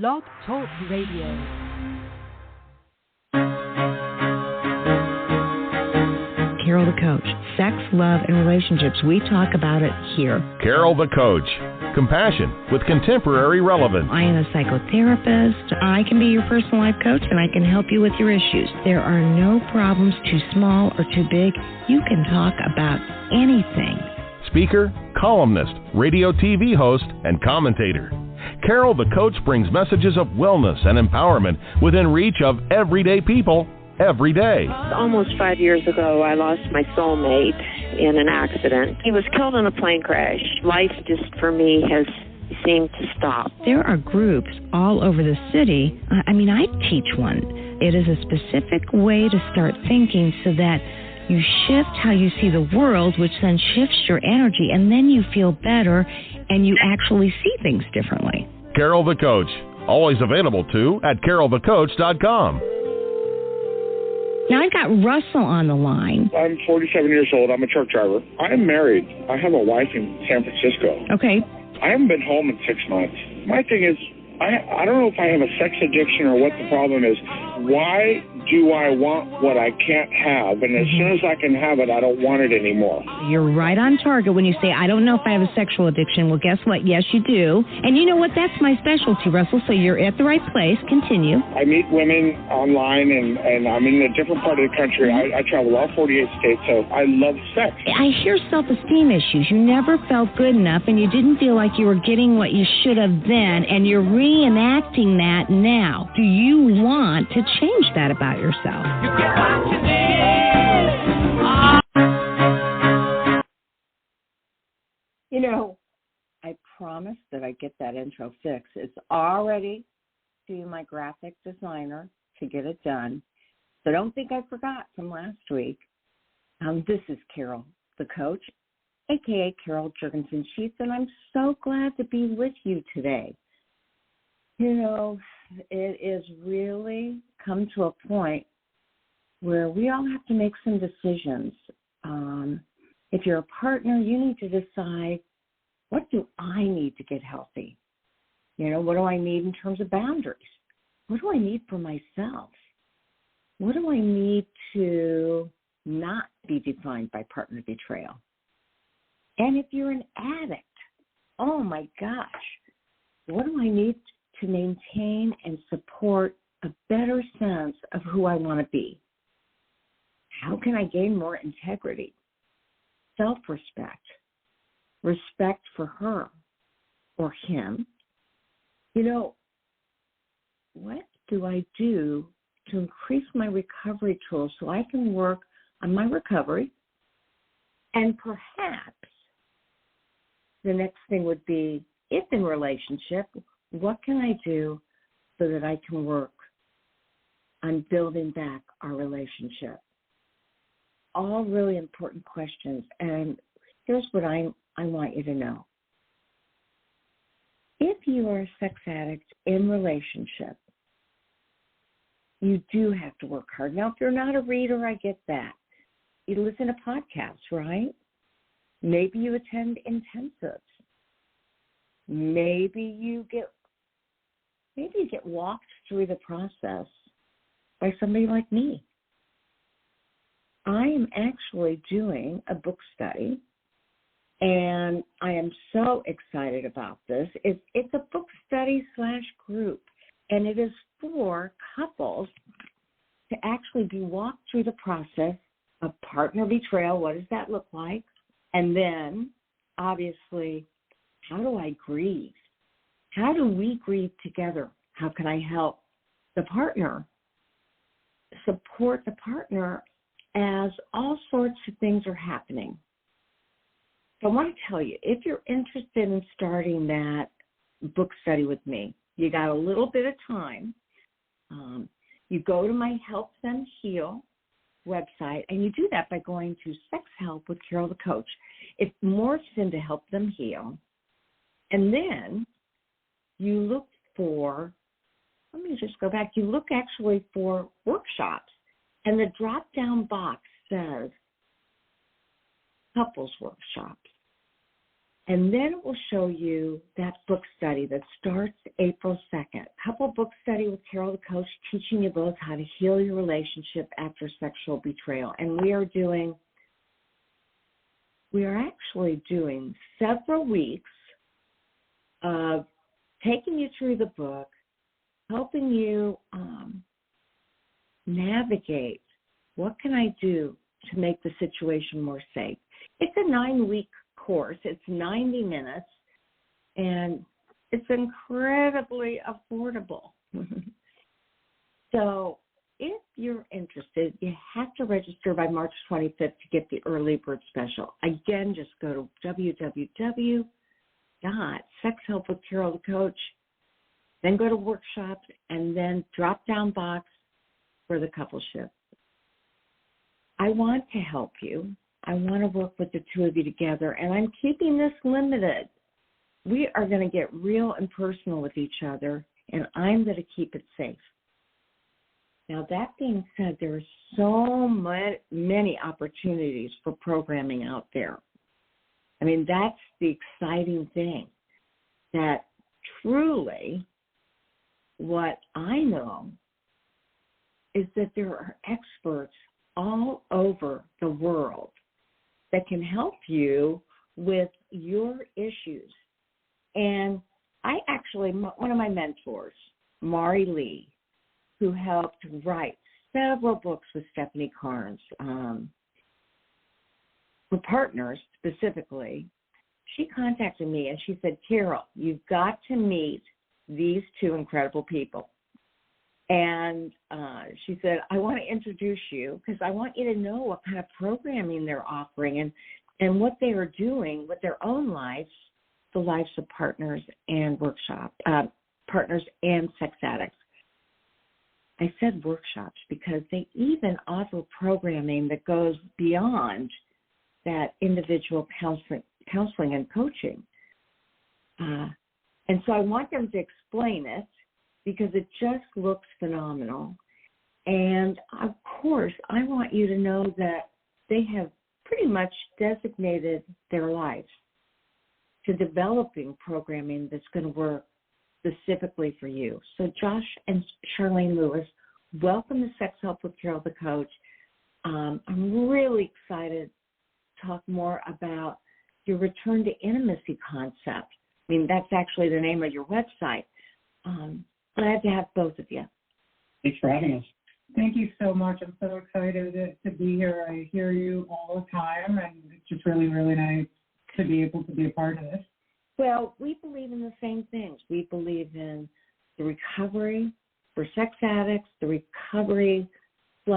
Blog Talk Radio. Carol the Coach. Sex, love, and relationships. We talk about it here. Carol the Coach. Compassion with contemporary relevance. I am a psychotherapist. I can be your personal life coach, and I can help you with your issues. There are no problems too small or too big. You can talk about anything. Speaker, columnist, radio TV host, and commentator. Carol the Coach brings messages of wellness and empowerment within reach of everyday people every day. Almost 5 years ago, I lost my soulmate in an accident. He was killed in a plane crash. Life just, for me, has seemed to stop. There are groups all over the city. I teach one. It is a specific way to start thinking so that you shift how you see the world, which then shifts your energy, and then you feel better and you actually see things differently. Carol the Coach. Always available, too, at carolthecoach.com. Now, I've got Russell on the line. I'm 47 years old. I'm a truck driver. I am married. I have a wife in San Francisco. Okay. I haven't been home in 6 months. My thing is, I don't know if I have a sex addiction or what the problem is. Why do I want what I can't have? And as soon as I can have it, I don't want it anymore. You're right on target when you say, I don't know if I have a sexual addiction. Well, guess what? Yes, you do. And you know what? That's my specialty, Russell, so you're at the right place. Continue. I meet women online, and I'm in a different part of the country. I travel all 48 states, so I love sex. I hear self-esteem issues. You never felt good enough, and you didn't feel like you were getting what you should have then, and you're reenacting that now. Do you want to change that about yourself? You get what you need. You know, I promised that I'd get that intro fixed. It's already to my graphic designer to get it done. So don't think I forgot from last week. This is Carol, the Coach, a.k.a. Carol Jurgensen-Sheets, and I'm so glad to be with you today. You know, it is really come to a point where we all have to make some decisions. If you're a partner, you need to decide, what do I need to get healthy? You know, what do I need in terms of boundaries? What do I need for myself? What do I need to not be defined by partner betrayal? And if you're an addict, oh my gosh, what do I need to maintain and support a better sense of who I want to be? How can I gain more integrity, self-respect, respect for her or him? You know, what do I do to increase my recovery tools so I can work on my recovery? And perhaps the next thing would be, if in relationship, what can I do so that I can work on building back our relationship? All really important questions. And here's what I want you to know. If you are a sex addict in relationship, you do have to work hard. Now, if you're not a reader, I get that. You listen to podcasts, right? Maybe you attend intensives. Maybe you get walked through the process by somebody like me. I am actually doing a book study, and I am so excited about this. It's a book study / group, and it is for couples to actually be walked through the process of partner betrayal. What does that look like? And then, obviously, how do I grieve? How do we grieve together? How can I help the partner, support the partner as all sorts of things are happening? So I want to tell you, if you're interested in starting that book study with me, you got a little bit of time. You go to my Help Them Heal website, and you do that by going to Sex Help with Carol the Coach. It morphs into Help Them Heal. And then you look for, let me just go back, you look actually for workshops, and the drop-down box says couples workshops. And then it will show you that book study that starts April 2nd. Couple book study with Carol the Coach, teaching you both how to heal your relationship after sexual betrayal. And we are actually doing several weeks of taking you through the book, helping you navigate what can I do to make the situation more safe. It's a 9-week course. It's 90 minutes, and it's incredibly affordable. So if you're interested, you have to register by March 25th to get the early bird special. Again, just go to www.sexhelpwithcarolthecoach, then go to workshops, and then drop-down box for the coupleship. I want to help you. I want to work with the two of you together, and I'm keeping this limited. We are going to get real and personal with each other, and I'm going to keep it safe. Now, that being said, there are so many opportunities for programming out there. I mean, that's the exciting thing, that truly what I know is that there are experts all over the world that can help you with your issues. And I actually, one of my mentors, Mari Lee, who helped write several books with Stephanie Carnes, for partners specifically, she contacted me and she said, Carol, you've got to meet these two incredible people. And she said, I want to introduce you because I want you to know what kind of programming they're offering and what they are doing with their own lives, the lives of partners and partners and sex addicts. I said workshops because they even offer programming that goes beyond that individual counseling and coaching. And so I want them to explain it because it just looks phenomenal. And, of course, I want you to know that they have pretty much designated their lives to developing programming that's going to work specifically for you. So Josh and Charlene Lewis, welcome to Sex Help with Carol the Coach. I'm really excited to talk more about your return to intimacy concept. I mean, that's actually the name of your website. Glad to have both of you. Thanks for having us. Thank you so much. I'm so excited to be here. I hear you all the time, and it's just really, really nice to be able to be a part of this. Well, we believe in the same things. We believe in the recovery for sex addicts, the recovery /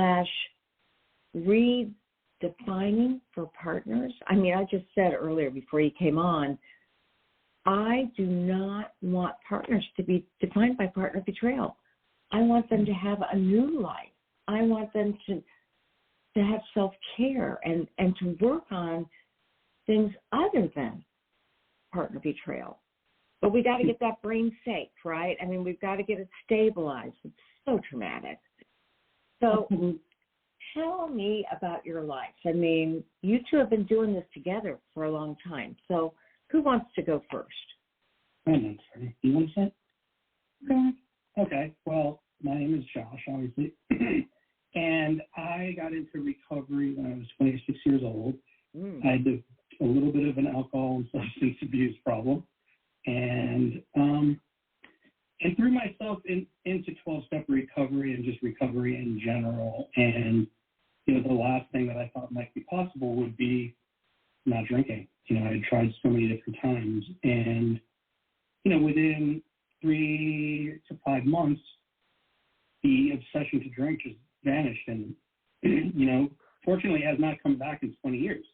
redefining for partners. I mean, I just said earlier before you came on, I do not want partners to be defined by partner betrayal. I want them to have a new life. I want them to have self-care and to work on things other than partner betrayal. But we got to get that brain safe, right? I mean, we've got to get it stabilized. It's so traumatic. So tell me about your life. I mean, you two have been doing this together for a long time. So who wants to go first? I'm sorry. You want to say? Okay. Well, my name is Josh, obviously. And I got into recovery when I was 26 years old. I had a little bit of an alcohol and substance abuse problem. And threw myself into 12-step recovery and just recovery in general. And, you know, the last thing that I thought might be possible would be not drinking. You know, I had tried so many different times. And, you know, within 3 to 5 months, the obsession to drink just vanished. And, you know, fortunately has not come back in 20 years.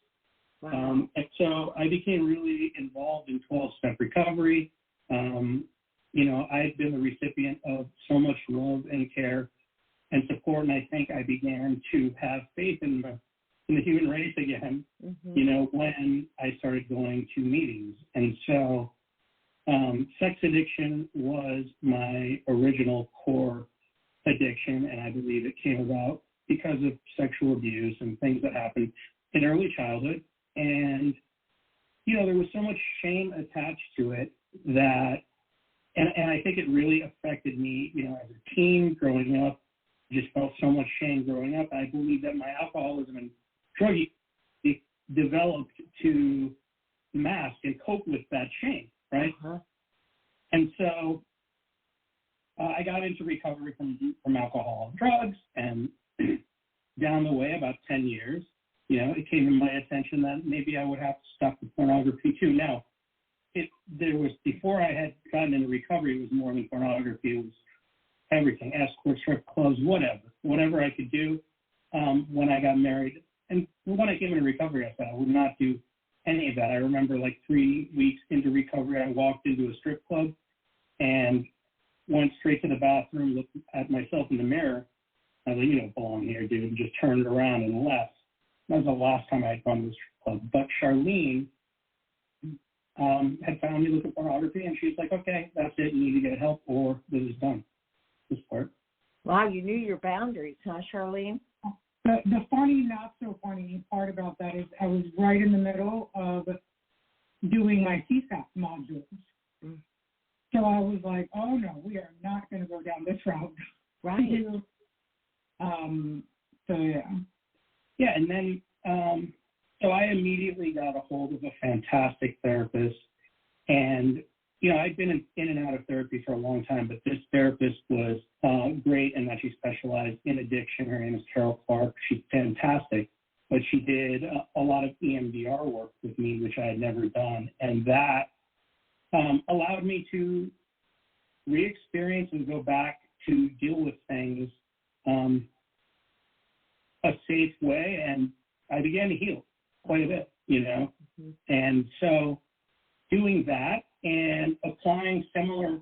Wow. And so I became really involved in 12-step recovery. You know, I've been the recipient of so much love and care and support, and I think I began to have faith in the human race again, you know, when I started going to meetings. And so sex addiction was my original core addiction, and I believe it came about because of sexual abuse and things that happened in early childhood. And, there was so much shame attached to it that, and I think it really affected me, as a teen growing up. Just felt so much shame growing up. I believe that my alcoholism and drug use developed to mask and cope with that shame, right? Uh-huh. And so I got into recovery from alcohol and drugs, and down the way, about 10 years, it came to my attention that maybe I would have to stop the pornography too. Now, before I had gotten into recovery, it was more than pornography. It was everything, escort, strip clubs, whatever I could do. When I got married, and when I came into recovery, I said I would not do any of that. I remember 3 weeks into recovery, I walked into a strip club and went straight to the bathroom, looked at myself in the mirror. I was like, you don't belong here, dude, and just turned around and left. That was the last time I had gone to the strip club. But Charlene had found me looking at pornography, and she's like, okay, that's it. You need to get help, or this is done. This part. Wow, you knew your boundaries, huh, Charlene? The funny, not so funny part about that is I was right in the middle of doing my CSAP modules. Mm. So I was like, oh no, we are not going to go down this route. Right. So yeah. Yeah, and then so I immediately got a hold of a fantastic therapist, and I'd been in and out of therapy for a long time, but this therapist was great in that she specialized in addiction. Her name is Carol Clark. She's fantastic, but she did a lot of EMDR work with me, which I had never done, and that allowed me to re-experience and go back to deal with things a safe way, and I began to heal quite a bit, Mm-hmm. And so doing that and applying similar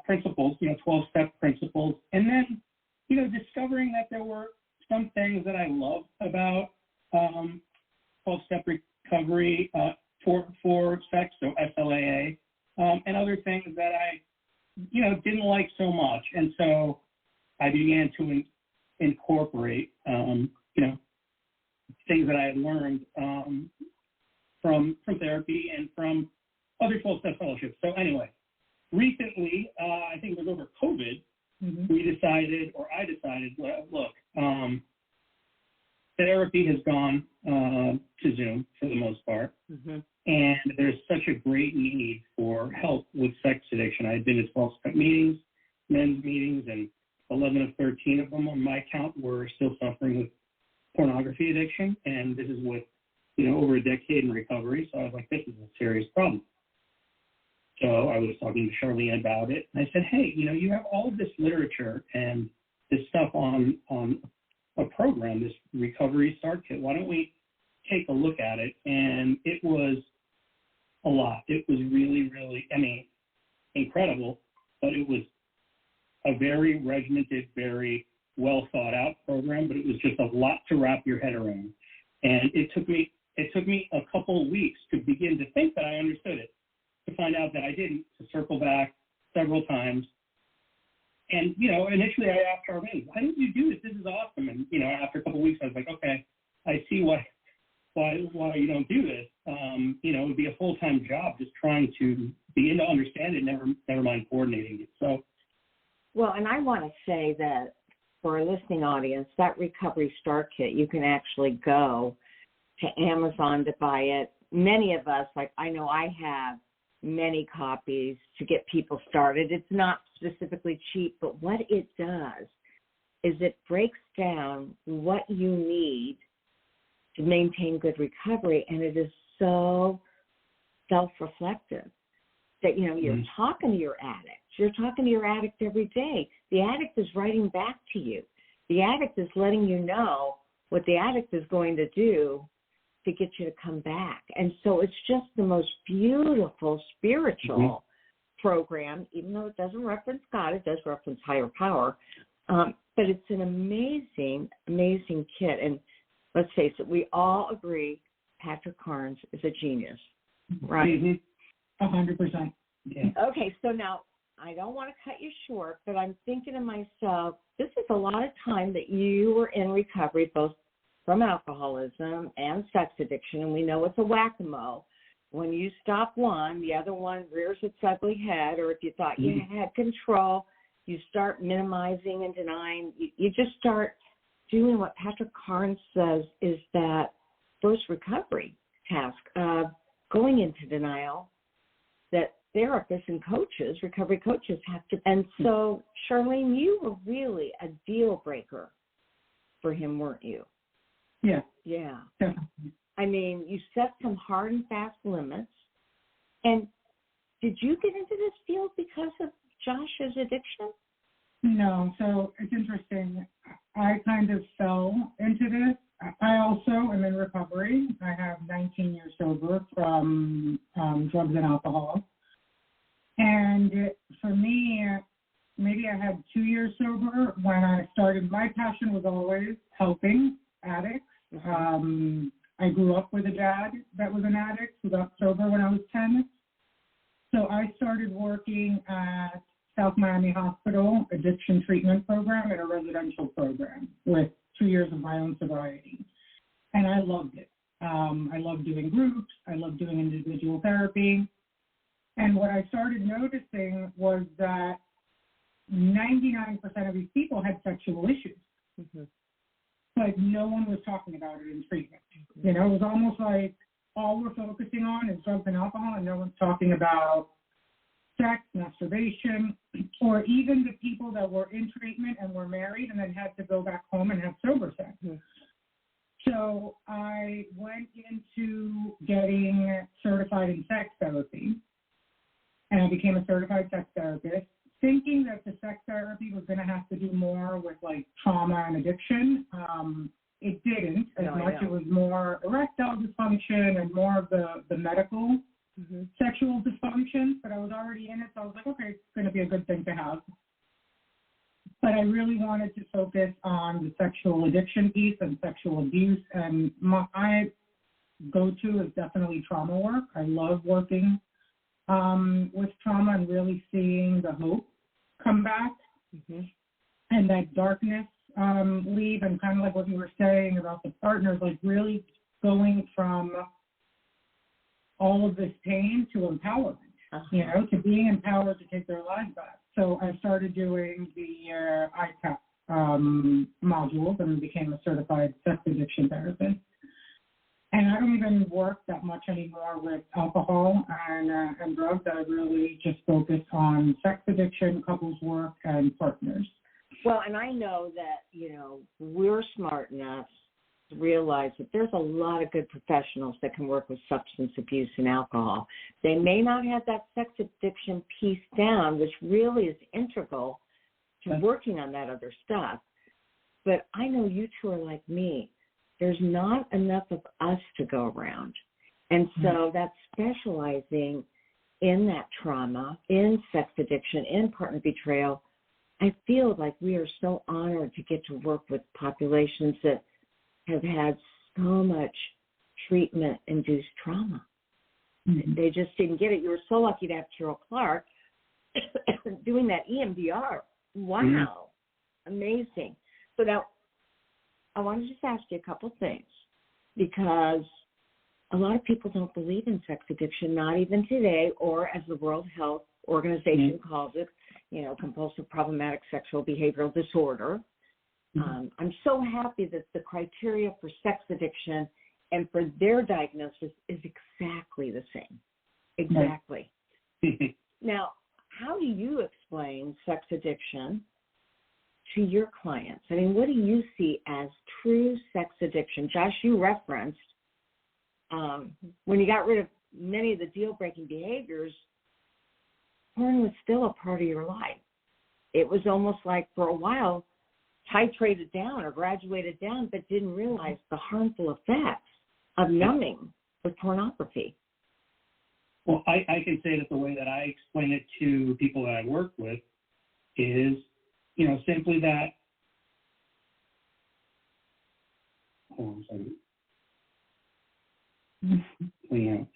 principles, 12-step principles, and then, discovering that there were some things that I loved about 12-step recovery for sex, so SLAA, and other things that I, didn't like so much. And so I began to incorporate, things that I had learned from therapy and from other 12-step fellowships. So anyway, recently, I think it was over COVID, mm-hmm. I decided, look, therapy has gone to Zoom for the most part, mm-hmm. and there's such a great need for help with sex addiction. I had been to 12-step meetings, men's meetings, and 11 of 13 of them on my count were still suffering with pornography addiction, and this is with, over a decade in recovery. So I was like, this is a serious problem. So I was talking to Charlene about it, and I said, hey, you have all of this literature and this stuff on a program, this recovery start kit. Why don't we take a look at it? And it was a lot. It was really, really, incredible, but it was a very regimented, very well thought out program, but it was just a lot to wrap your head around. And it took me a couple of weeks to begin to think that I understood it, to find out that I didn't, to circle back several times. And, initially I asked Charlene, why didn't you do this? This is awesome. And, after a couple of weeks, I was like, okay, I see why you don't do this. It would be a full-time job just trying to begin to understand it, never mind coordinating it. So. Well, and I want to say that for our listening audience, that recovery start kit, you can actually go to Amazon to buy it. Many of us, I know I have many copies to get people started. It's not specifically cheap, but what it does is it breaks down what you need to maintain good recovery, and it is so self-reflective that, you're talking to your addict. You're talking to your addict every day. The addict is writing back to you. The addict is letting you know what the addict is going to do to get you to come back. And so it's just the most beautiful spiritual program, even though it doesn't reference God, it does reference higher power. But it's an amazing, amazing kit. And let's face it, we all agree Patrick Carnes is a genius, right? Mm-hmm. 100%. Yeah. Okay, so now I don't want to cut you short, but I'm thinking to myself, this is a lot of time that you were in recovery, both from alcoholism and sex addiction, and we know it's a whack-a-mole. when you stop one, the other one rears its ugly head, or if you thought you had control, you start minimizing and denying. You just start doing what Patrick Carnes says is that first recovery task of going into denial that therapists and coaches, recovery coaches, have to. And so, Charlene, you were really a deal breaker for him, weren't you? Yeah. Yeah. Definitely. I mean, you set some hard and fast limits. And did you get into this field because of Josh's addiction? No. So it's interesting. I kind of fell into this. I also am in recovery. I have 19 years sober from drugs and alcohol. And for me, maybe I had 2 years sober when I started. My passion was always helping addicts. I grew up with a dad that was an addict who got sober when I was 10. So I started working at South Miami Hospital addiction treatment program in a residential program with 2 years of my own sobriety. And I loved it. I loved doing groups. I loved doing individual therapy. And what I started noticing was that 99% of these people had sexual issues. But no one was talking about it in treatment. You know, it was almost like all we're focusing on is drugs and alcohol, and no one's talking about sex, masturbation, or even the people that were in treatment and were married and then had to go back home and have sober sex. So I went into getting certified in sex therapy, and I became a certified sex therapist, thinking that the sex therapy was going to have to do more with like trauma and addiction. It didn't as much. It was more erectile dysfunction and more of the medical sexual dysfunction. But I was already in it, so I was like, okay, it's going to be a good thing to have. But I really wanted to focus on the sexual addiction piece and sexual abuse. And my go-to is definitely trauma work. I love working with trauma and really seeing the hope come back and that darkness leave, and kind of like what you were saying about the partners, like really going from all of this pain to empowerment, you know, to being empowered to take their lives back. So I started doing the ICAP modules and became a certified sex addiction therapist. And I don't even work that much anymore with alcohol and drugs. I really just focus on sex addiction, couples work, and partners. Well, and I know that, you know, we're smart enough to realize that there's a lot of good professionals that can work with substance abuse and alcohol. They may not have that sex addiction piece down, which really is integral to working on that other stuff. But I know you two are like me. There's not enough of us to go around. And so that's specializing in that trauma, in sex addiction, in partner betrayal. I feel like we are so honored to get to work with populations that have had so much treatment-induced trauma. They just didn't get it. You were so lucky to have Carol Clark doing that EMDR. Wow. Amazing. So now, I want to just ask you a couple things, because a lot of people don't believe in sex addiction, not even today, or as the World Health Organization calls it, you know, compulsive problematic sexual behavioral disorder. I'm so happy that the criteria for sex addiction and for their diagnosis is exactly the same. Exactly. Now, how do you explain sex addiction to your clients? I mean, what do you see as true sex addiction? Josh, you referenced when you got rid of many of the deal-breaking behaviors, porn was still a part of your life. It was almost like for a while titrated down or graduated down, but didn't realize the harmful effects of numbing with pornography. Well, I can say that the way that I explain it to people that I work with is, you know, simply that, hold on a second.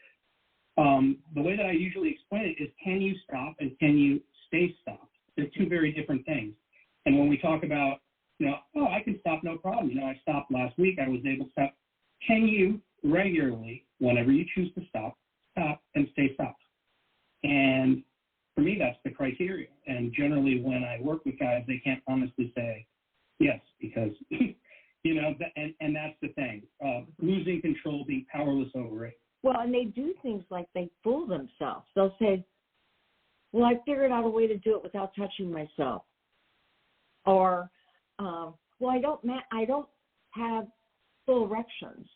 The way that I usually explain it is, can you stop and can you stay stopped? They're two very different things. And when we talk about, you know, oh, I can stop, no problem. You know, I stopped last week. I was able to stop. Can you regularly, whenever you choose to stop, when I work with guys, they can't honestly say yes because, and that's the thing, losing control, being powerless over it. Well, and they do things like they fool themselves. They'll say, well, I figured out a way to do it without touching myself. Or, well, I don't have full erections.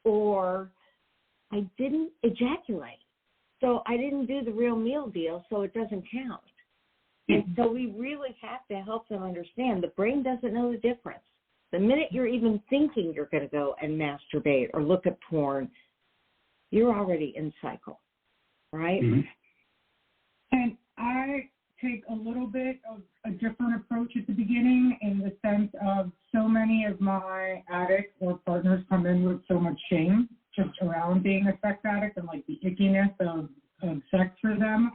Or I didn't ejaculate. So I didn't do the real meal deal, so it doesn't count. And so we really have to help them understand the brain doesn't know the difference. The minute you're even thinking you're going to go and masturbate or look at porn, you're already in cycle, right? Mm-hmm. And I take a little bit of a different approach at the beginning in the sense of so many of my addicts or partners come in with so much shame just around being a sex addict and like the ickiness of sex for them,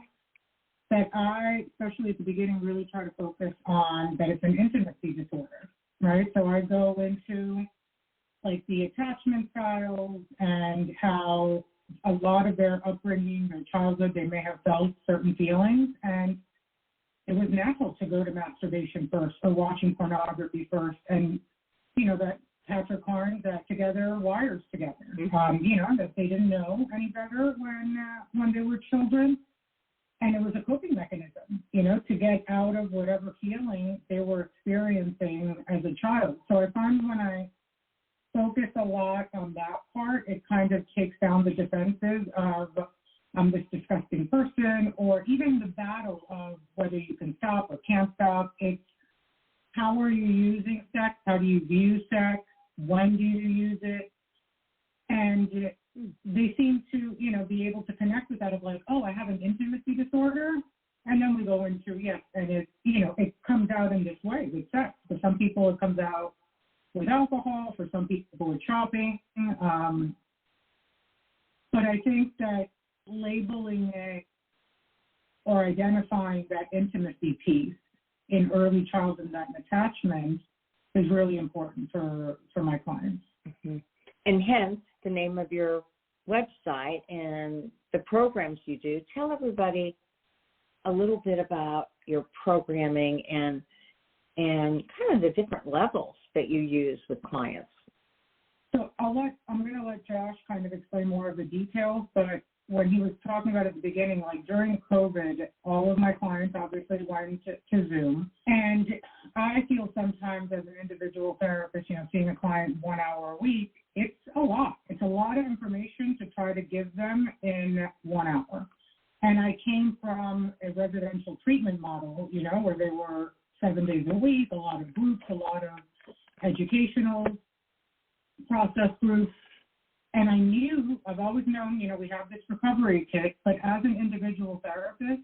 that I, especially at the beginning, really try to focus on that it's an intimacy disorder, right? So I go into like the attachment styles and how a lot of their upbringing, their childhood, they may have felt certain feelings, and it was natural to go to masturbation first or watching pornography first, and that Patrick Carnes, that together wires together. That they didn't know any better when they were children, and it was a coping mechanism, to get out of whatever feeling they were experiencing as a child. So I find when I focus a lot on that part, it kind of takes down the defenses of I'm this disgusting person, or even the battle of whether you can stop or can't stop. It's how are you using sex? How do you view sex? When do you use it? And they seem to, be able to connect with that of like, oh, I have an intimacy disorder. And then we go into, yes, and it comes out in this way with sex. For some people, it comes out with alcohol. For some people, with shopping. But I think that labeling it or identifying that intimacy piece in early childhood and attachment is really important for my clients. Mm-hmm. And hence the name of your website and the programs you do. Tell everybody a little bit about your programming and kind of the different levels that you use with clients. So I'm going to let Josh kind of explain more of the details, but when he was talking about at the beginning, like during COVID, all of my clients obviously went to Zoom. And I feel sometimes as an individual therapist, seeing a client 1 hour a week, it's a lot. It's a lot of information to try to give them in 1 hour. And I came from a residential treatment model, where they were 7 days a week, a lot of groups, a lot of educational process groups. And I've always known, we have this recovery kit, but as an individual therapist,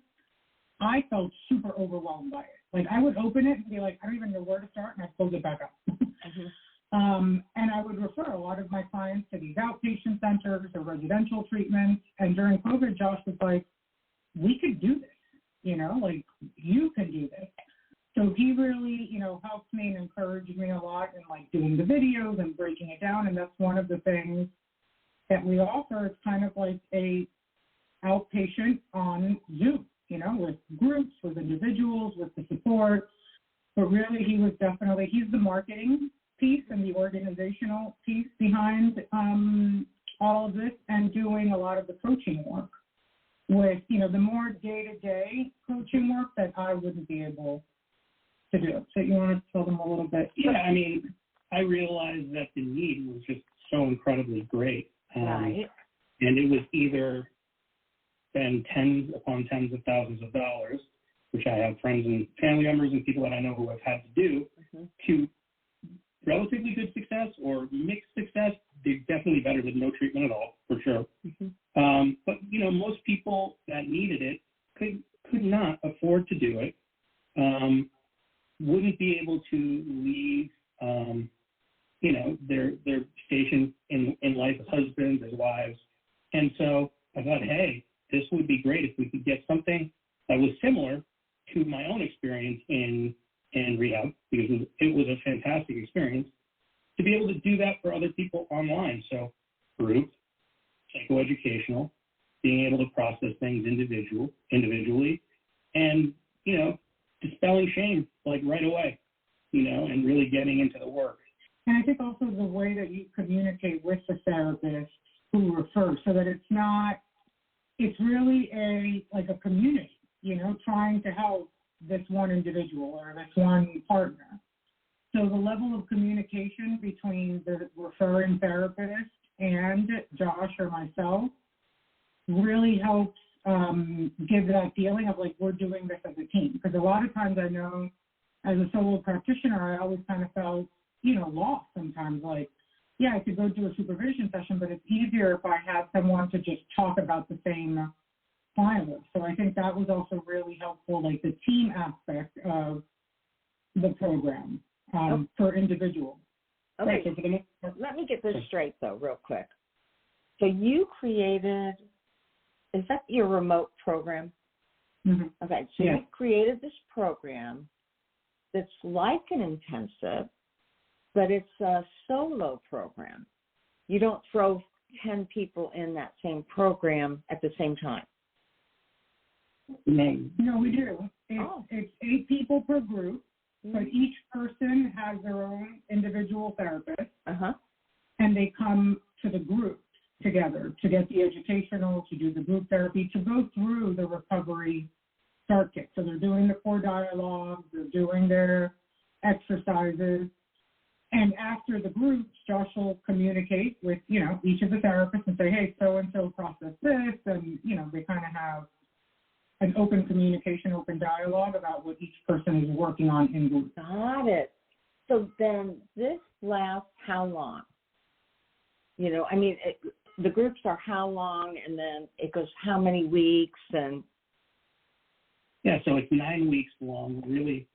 I felt super overwhelmed by it. Like I would open it and be like, I don't even know where to start, and I'd close it back up. Mm-hmm. And I would refer a lot of my clients to these outpatient centers or residential treatments. And during COVID, Josh was like, we could do this, like you can do this. So he really, helped me and encouraged me a lot in like doing the videos and breaking it down. And that's one of the things that we offer. It's kind of like a outpatient on Zoom, with groups, with individuals, with the support. But really, he's the marketing piece and the organizational piece behind all of this, and doing a lot of the coaching work with, the more day-to-day coaching work that I wouldn't be able to do. So you want to tell them a little bit? Yeah, I realized that the need was just so incredibly great. Right. And it was either spend tens upon tens of thousands of dollars, which I have friends and family members and people that I know who have had to do, mm-hmm. to relatively good success or mixed success. They're definitely better than no treatment at all, for sure. Mm-hmm. But, most people that needed it could not afford to do it, wouldn't be able to leave their station in life as husbands, as wives. And so I thought, hey, this would be great if we could get something that was similar to my own experience in rehab, because it was a fantastic experience, to be able to do that for other people online. So group, psychoeducational, being able to process things individually, and, dispelling shame. shame, like right away, and really getting into the work. And I think also the way that you communicate with the therapist who refers, so that it's really a community, trying to help this one individual or this one partner. So the level of communication between the referring therapist and Josh or myself really helps give that feeling of like we're doing this as a team. Because a lot of times I know as a solo practitioner, I always kind of felt, lost sometimes. Like, yeah, I could go do a supervision session, but it's easier if I had someone to just talk about the same file with. So I think that was also really helpful, like the team aspect of the program for individuals. Okay, Right, so let me get this straight, though, real quick. So you created, is that your remote program? Mm-hmm. Okay, so you created this program that's like an intensive, but it's a solo program. You don't throw 10 people in that same program at the same time. No, we do. It's 8 people per group, but each person has their own individual therapist, and they come to the group together to get the educational, to do the group therapy, to go through the recovery start kit. So they're doing the core dialogue, they're doing their exercises, and after the groups, Josh will communicate with, each of the therapists and say, hey, so-and-so processed this, and, they kind of have an open communication, open dialogue about what each person is working on in group. Got it. So then this lasts how long? The groups are how long, and then it goes how many weeks, and... Yeah, so it's 9 weeks long. Really,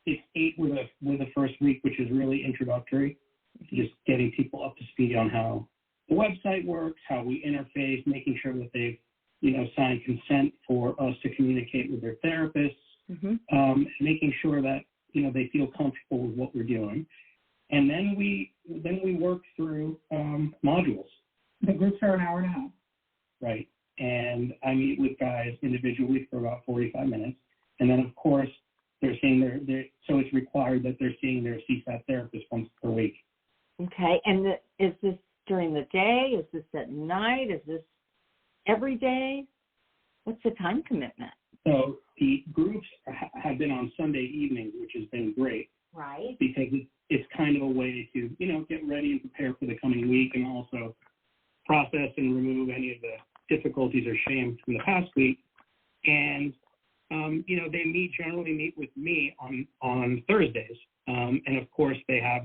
it's 8 with the first week, which is really introductory, just getting people up to speed on how the website works, how we interface, making sure that they've, signed consent for us to communicate with their therapists, making sure that, they feel comfortable with what we're doing. And then we work through modules. The groups are an hour and a half. Right. And I meet with guys individually for about 45 minutes. And then, of course, they're seeing so it's required that they're seeing their CSAT therapist once per week. Okay. And is this during the day? Is this at night? Is this every day? What's the time commitment? So the groups have been on Sunday evenings, which has been great. Right. Because it's kind of a way to, get ready and prepare for the coming week, and also process and remove any of the difficulties or shame from the past week. And, they generally meet with me on Thursdays. And of course they have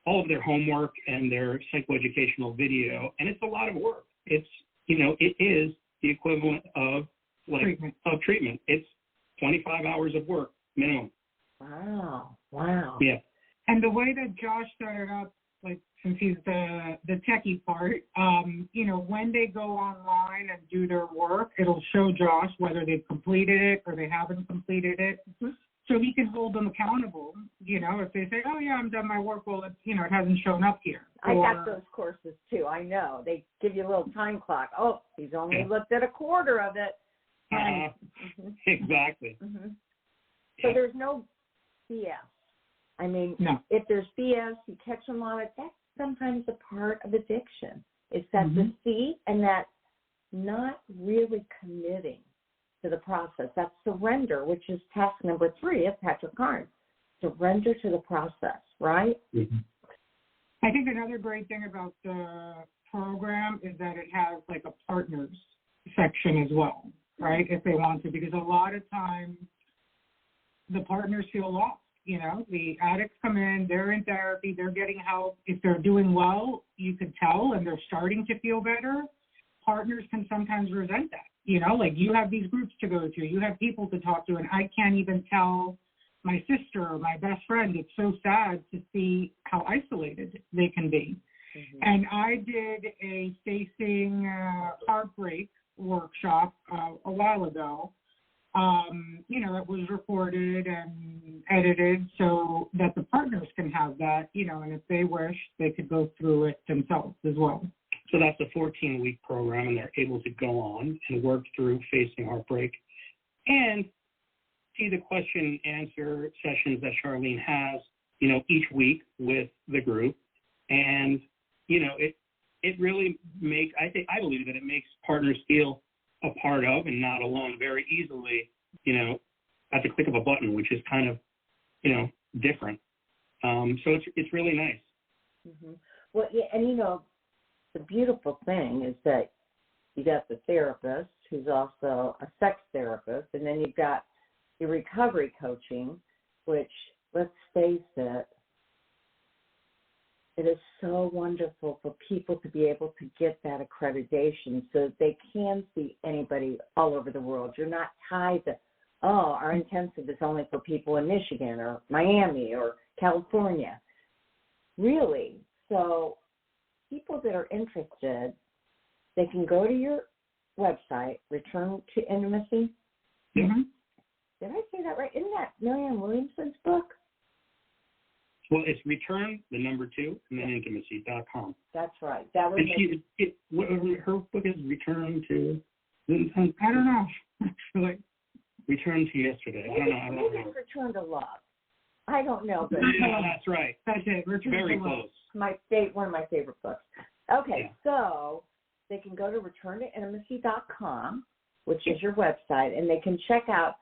all of their homework and their psychoeducational video. And it's a lot of work. It's, it is the equivalent of treatment. It's 25 hours of work minimum. Wow. Yeah. And the way that Josh started up, like, since he's the techie part, when they go online and do their work, it'll show Josh whether they've completed it or they haven't completed it. So he can hold them accountable, if they say, oh, yeah, I'm done my work, well, it hasn't shown up here. I got those courses, too. I know. They give you a little time clock. Oh, he's only looked at a quarter of it. Exactly. So there's no BS. I mean, if there's BS, you catch them on it. That's sometimes a part of addiction. It's that deceit and that not really committing to the process. That's surrender, which is task number 3 of Patrick Carnes. Surrender to the process, right? Mm-hmm. I think another great thing about the program is that it has like a partners section as well, right, if they want to, because a lot of times the partners feel lost. The addicts come in, they're in therapy, they're getting help. If they're doing well, you could tell, and they're starting to feel better. Partners can sometimes resent that. Like you have these groups to go to, you have people to talk to, and I can't even tell my sister or my best friend. It's so sad to see how isolated they can be. And I did a facing heartbreak workshop a while ago. That was recorded and edited so that the partners can have that, and if they wish, they could go through it themselves as well. So that's a 14-week program, and they're able to go on and work through facing heartbreak. And see the question and answer sessions that Charlene has, each week with the group. And, it really makes, I believe that it makes partners feel a part of and not alone very easily, at the click of a button, which is kind of, different. So it's really nice. Mm-hmm. Well, yeah, and the beautiful thing is that you got the therapist who's also a sex therapist, and then you've got your recovery coaching, which, let's face it, it is so wonderful for people to be able to get that accreditation so that they can see anybody all over the world. You're not tied to, our intensive is only for people in Michigan or Miami or California. Really. So people that are interested, they can go to your website, Return to Intimacy. Mm-hmm. Did I say that right? Isn't that Marianne Williamson's book? Well, it's Return, the number 2, and then intimacy.com. That's right. That was her book is Return to. I don't know. Actually, Return to Yesterday. I don't know. Maybe it's Return to Love. I don't know, but yeah, that's right. That's it. Return Very to close. One of my favorite books. Okay, so they can go to returntointimacy.com, which is your website, and they can check out.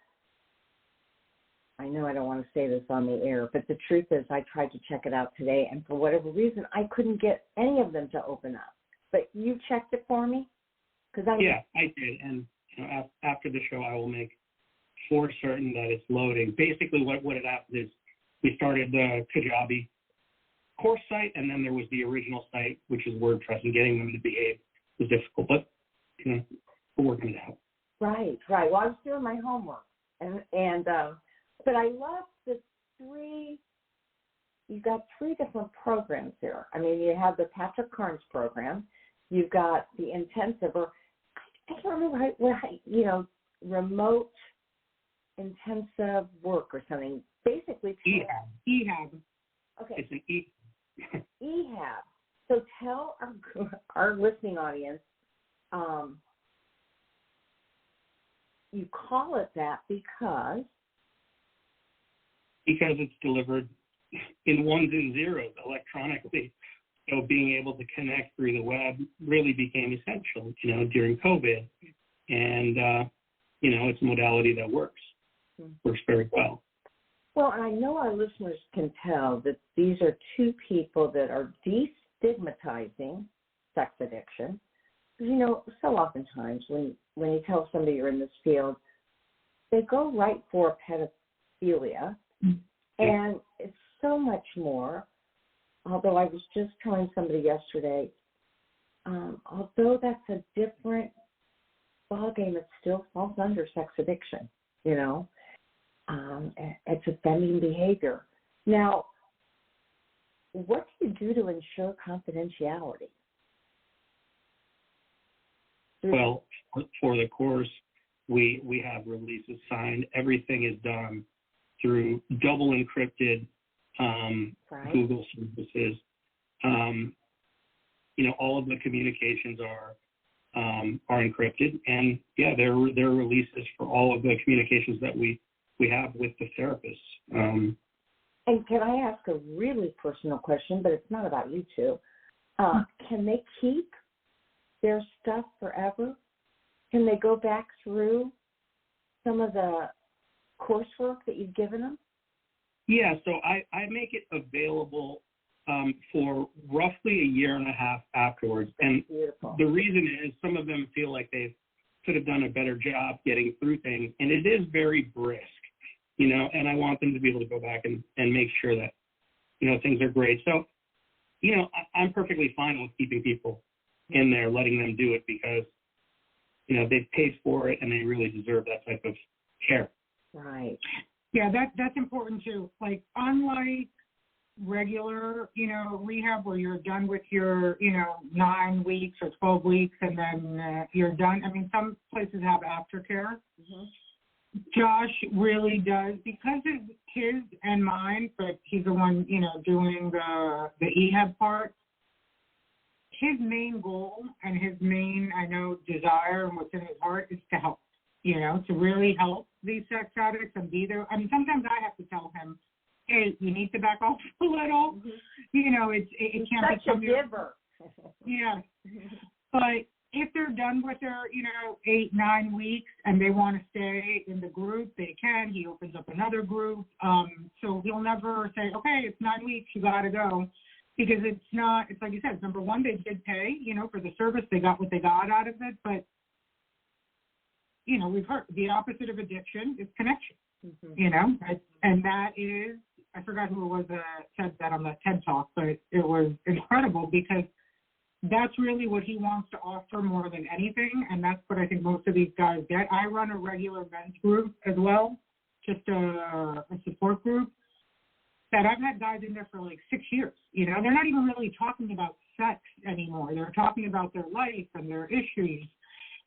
I know I don't want to say this on the air, but the truth is I tried to check it out today, and for whatever reason, I couldn't get any of them to open up. But you checked it for me? I did. And after the show, I will make for certain that it's loading. Basically, what had happened is we started the Kajabi course site, and then there was the original site, which is WordPress, and getting them to behave was difficult. But, we're working it out. Right. Well, I was doing my homework, but I love the 3. You've got 3 different programs here. I mean, you have the Patrick Carnes program. You've got the intensive, or I can't remember remote intensive work or something. Basically, EHAB. Okay. It's an EHAB. So tell our listening audience, you call it that because it's delivered in ones and zeros electronically. So being able to connect through the web really became essential, during COVID. And, it's a modality that works very well. Well, and I know our listeners can tell that these are 2 people that are destigmatizing sex addiction. So oftentimes when you tell somebody you're in this field, they go right for pedophilia. And it's so much more. Although I was just telling somebody yesterday, although that's a different ballgame, it still falls under sex addiction, It's offending behavior. Now, what do you do to ensure confidentiality? Well, for the course, we have releases signed. Everything is done through double encrypted Google services. All of the communications are encrypted, and there are releases for all of the communications that we have with the therapists. And can I ask a really personal question, but it's not about you two? Can they keep their stuff forever? Can they go back through some of the coursework that you've given them? Yeah, so I make it available for roughly a year and a half afterwards. And Beautiful. The reason is some of them feel like they could have done a better job getting through things. And it is very brisk, and I want them to be able to go back and make sure that, things are great. So, I'm perfectly fine with keeping people in there, letting them do it because, they've paid for it and they really deserve that type of care. Right. Yeah, that's important too. Like, unlike regular, rehab where you're done with your, 9 weeks or 12 weeks and then you're done. I mean, some places have aftercare. Mm-hmm. Josh really does, because of his and mine, but he's the one, doing the EHAB part. His main goal and his main, desire and what's in his heart is to help. you know, to really help these sex addicts and be there. I mean, sometimes I have to tell him, hey, you need to back off a little. Mm-hmm. You know, it can't such a giver. Yeah. But if they're done with their, 8-9 weeks and they want to stay in the group, they can. He opens up another group. So he'll never say, okay, it's 9 weeks, you got to go. Because it's like you said, number one, they did pay, for the service. They got what they got out of it. But, we've heard the opposite of addiction is connection, and that is, I forgot who it was that said that on that TED Talk, but it was incredible because that's really what he wants to offer more than anything, and that's what I think most of these guys get. I run a regular men's group as well, just a support group, that I've had guys in there for like 6 years. They're not even really talking about sex anymore. They're talking about their life and their issues.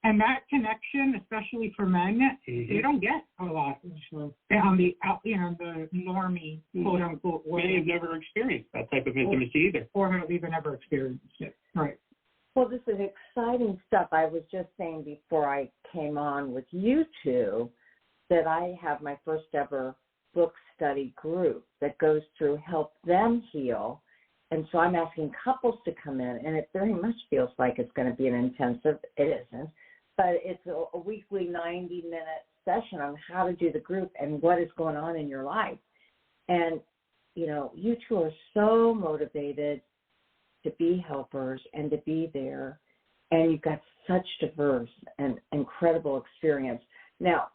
And that connection, especially for men, they don't get a lot on the, the normie, quote unquote. Many have never experienced that type of intimacy either. Or have even ever experienced it. Right. Well, this is exciting stuff. I was just saying before I came on with you two that I have my first ever book study group that goes through Help Them Heal. And so I'm asking couples to come in, and it very much feels like it's going to be an intensive. It isn't. But it's a weekly 90-minute session on how to do the group and what is going on in your life. And, you two are so motivated to be helpers and to be there. And you've got such diverse and incredible experience. Now,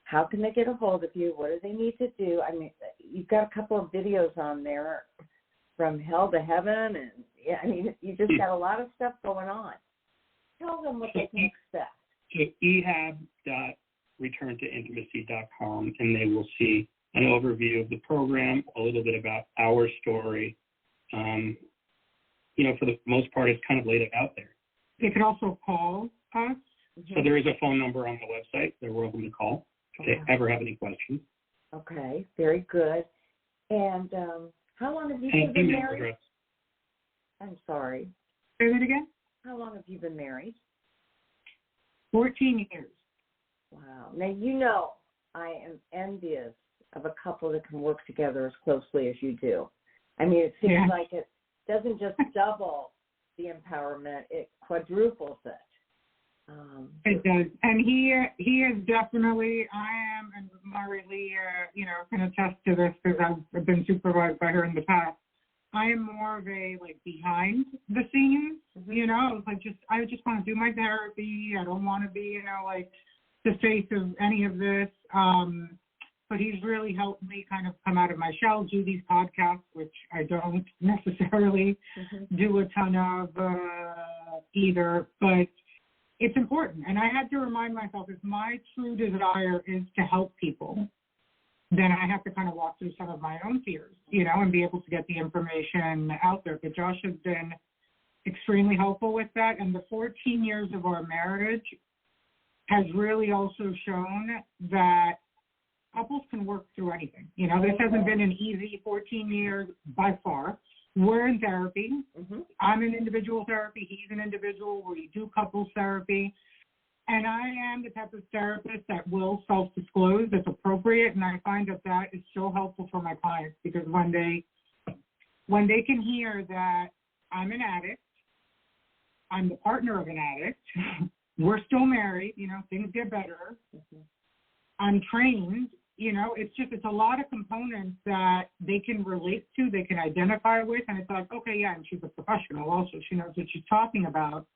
how can they get a hold of you? What do they need to do? I mean, you've got a couple of videos on there from hell to heaven. And, you just got a lot of stuff going on. Tell them what they can expect. So ehab.returntointimacy.com, and they will see an overview of the program, a little bit about our story. For the most part, it's kind of laid out there. They can also call us. So there is a phone number on the website. They're welcome to call if they ever have any questions. Okay, very good. And how long have you been married? Address. I'm sorry. Say that again? How long have you been married? 14 years. Wow. Now, I am envious of a couple that can work together as closely as you do. I mean, it seems like it doesn't just double the empowerment, it quadruples it. It does. And he is definitely, I am, and Mari Lee, can attest to this because I've been supervised by her in the past. I am more of a behind the scenes, I just want to do my therapy. I don't want to be, the face of any of this. But he's really helped me kind of come out of my shell, do these podcasts, which I don't necessarily do a ton of either. But it's important. And I had to remind myself, if my true desire is to help people, then I have to kind of walk through some of my own fears, and be able to get the information out there. But Josh has been extremely helpful with that. And the 14 years of our marriage has really also shown that couples can work through anything. This hasn't been an easy 14 years by far. We're in therapy. I'm in individual therapy. He's an individual. We do couples therapy. And I am the type of therapist that will self-disclose that's appropriate, and I find that is so helpful for my clients because when they can hear that I'm an addict, I'm the partner of an addict, we're still married, things get better, I'm trained, it's a lot of components that they can relate to, they can identify with, and it's like, okay, yeah, and she's a professional also, she knows what she's talking about.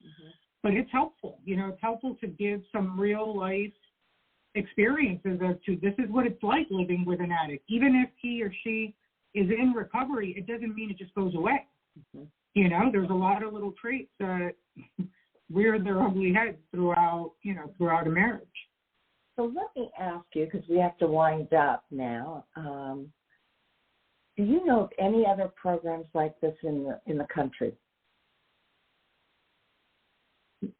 But it's helpful, it's helpful to give some real life experiences as to this is what it's like living with an addict. Even if he or she is in recovery, it doesn't mean it just goes away. There's a lot of little traits that rear their ugly heads throughout a marriage. So let me ask you, because we have to wind up now. Do you know of any other programs like this in the country?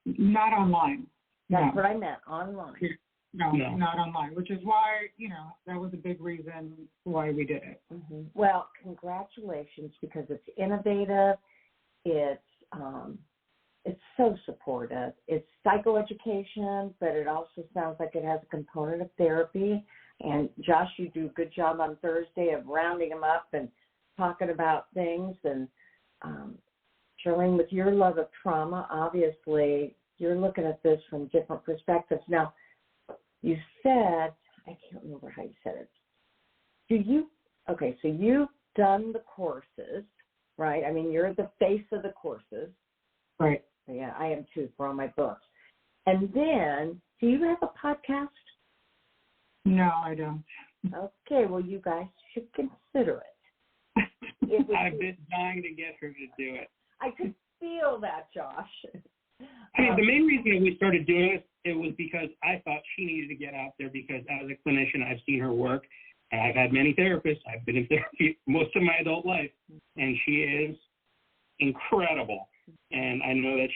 Not online. That's what I meant, online. No, not online, which is why, that was a big reason why we did it. Well, congratulations, because it's innovative. It's it's so supportive. It's psychoeducation, but it also sounds like it has a component of therapy. And Josh, you do a good job on Thursday of rounding them up and talking about things. And Charlene, with your love of trauma, obviously you're looking at this from different perspectives. Now, you said, I can't remember how you said it. So you've done the courses, right? I mean, you're the face of the courses. Right. Yeah, I am too, for all my books. And then, do you have a podcast? No, I don't. Okay, well, you guys should consider it. I've been dying to get her to do it. I could feel that, Josh. I mean, the main reason that we started doing this, it was because I thought she needed to get out there because as a clinician, I've seen her work. And I've had many therapists. I've been in therapy most of my adult life, and she is incredible. And I know that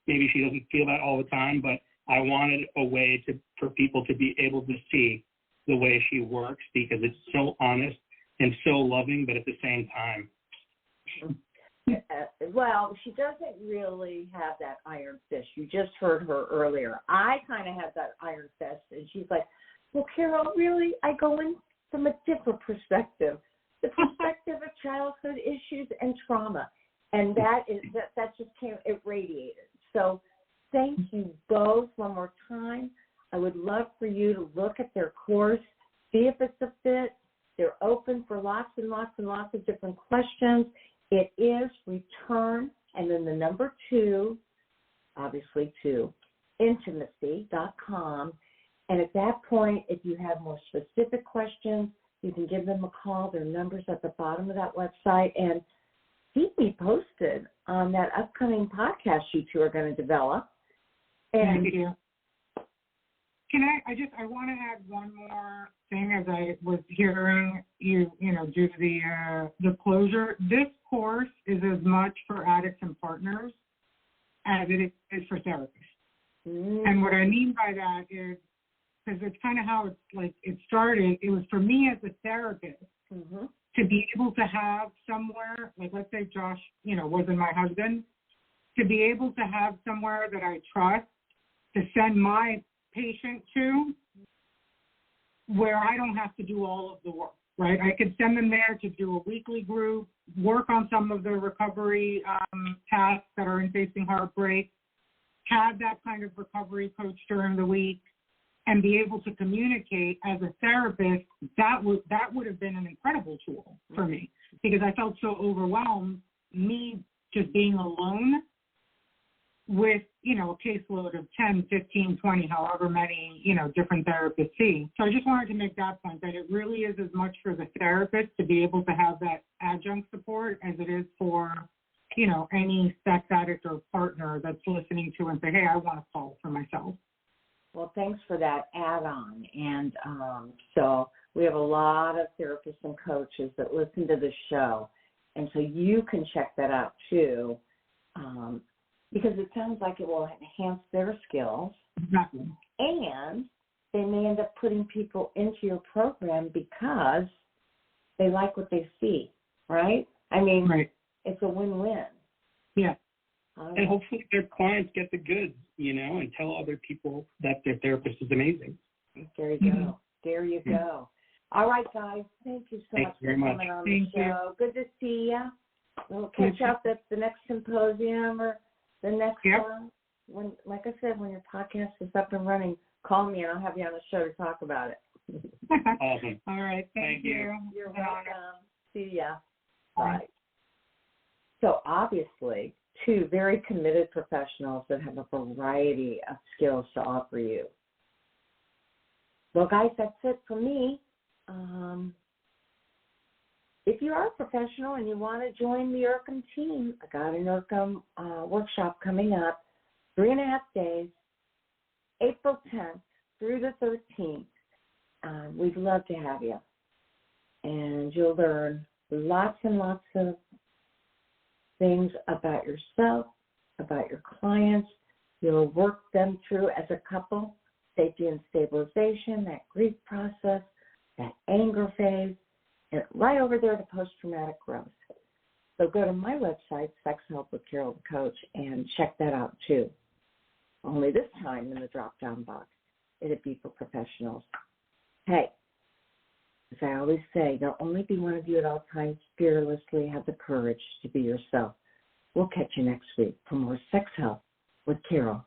maybe she doesn't feel that all the time, but I wanted a way for people to be able to see the way she works because it's so honest and so loving, but at the same time. Well, she doesn't really have that iron fist. You just heard her earlier. I kind of have that iron fist, and she's like, well, Carol, really? I go in from a different perspective, the perspective of childhood issues and trauma. And that just came, it radiated. So thank you both one more time. I would love for you to look at their course, see if it's a fit. They're open for lots and lots and lots of different questions. It is return, and then the number 2, obviously 2, intimacy.com. And at that point, if you have more specific questions, you can give them a call. Their number's at the bottom of that website. And keep me posted on that upcoming podcast you two are going to develop. And thank you. I want to add one more thing as I was hearing you due to the closure. This course is as much for addicts and partners as it is for therapists. Mm. And what I mean by that is, because it's kind of how it started, it was for me as a therapist to be able to have somewhere, like let's say Josh, wasn't my husband, to be able to have somewhere that I trust to send my patient to where I don't have to do all of the work, right? I could send them there to do a weekly group, work on some of the recovery tasks that are in facing heartbreak, have that kind of recovery coach during the week, and be able to communicate as a therapist. That would have been an incredible tool for me because I felt so overwhelmed, me just being alone with, a caseload of 10, 15, 20, however many, different therapists see. So I just wanted to make that point, that it really is as much for the therapist to be able to have that adjunct support as it is for, any sex addict or partner that's listening to and say, hey, I want to call for myself. Well, thanks for that add-on. And so we have a lot of therapists and coaches that listen to the show. And so you can check that out, too, because it sounds like it will enhance their skills. Exactly. And they may end up putting people into your program because they like what they see, right? I mean, right. It's a win-win. Yeah. And hopefully their clients get the goods, and tell other people that their therapist is amazing. There you go. There you go. All right, guys. Thank you so much for coming on the show. Good to see you. We'll catch up at the next symposium or the next one. When, like I said, when your podcast is up and running, call me and I'll have you on the show to talk about it. Awesome. All right. Thank you. You're welcome. See ya. Bye. So obviously, 2 very committed professionals that have a variety of skills to offer you. Well, guys, that's it for me. If you are a professional and you want to join the IRCM team, I got an IRCM workshop coming up, 3.5 days, April 10th through the 13th. We'd love to have you. And you'll learn lots and lots of things about yourself, about your clients. You'll work them through as a couple, safety and stabilization, that grief process, that anger phase, and right over there to post-traumatic growth. So go to my website, Sex Help with Carol the Coach, and check that out too. Only this time in the drop-down box, it'd be for professionals. Hey, as I always say, there'll only be one of you at all times. Fearlessly have the courage to be yourself. We'll catch you next week for more Sex Help with Carol